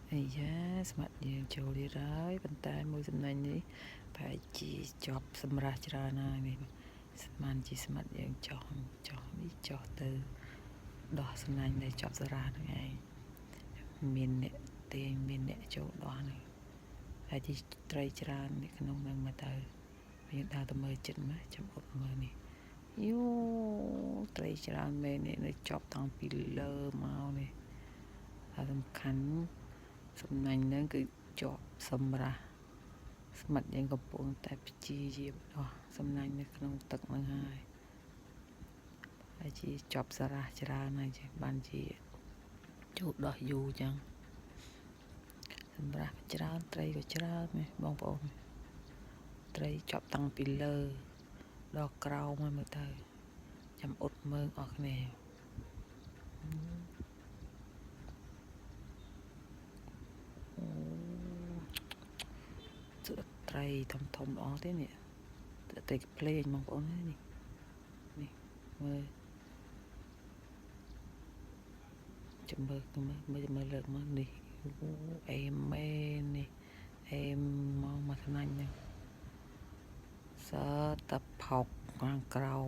Ây da, smart dươngចូលđi rồi,ប៉ុន្តែមួយសំណាញ់នេះប្រហែលជាជាប់សម្រាប់ច្រើនហើយនេះស្មានជាស្មាត់យើងចោះនេះចោះទៅដោះសំណាញ់ដែលជាប់សារ៉ាហ្នឹងឯងមានអ្នកទេមានអ្នកចូលដោះហ្នឹងហើយទីត្រីច្រើននៅក្នុងហ្នឹងមកទៅយើងដើរទៅមើលចិត្តមកចាំអត់មើលនេះយូត្រីច្រើនមែននេះជាប់តាំងពីលើមកនេះហើយសំខាន់សំណាញ់ហ្នឹងគឺជាប់សម្រាប់ស្មាត់យើងកំពុងតែព្យាយាមដោះសំណាញ់នៅក្នុងទឹកហ្នឹងហើយជាជាប់សារ៉ាច្រើនហើយបានជាចូលដោះយូរចឹងសម្រាប់ច្រើនត្រីក៏ច្រើននេះបងប្អូនត្រីជាប់តាំងពីលើដល់ក្រោមហើយមើលទៅចាំអត់មើលអស់គ្នាត្រីធំល្អទេនេះត្រីភ្លេងបងប្អូននេះមើលចាំមើលលើកមកនេះអេមមែននេះអេមមកស្នាញ់ហ្នឹងសើតផុកខាងក្រោម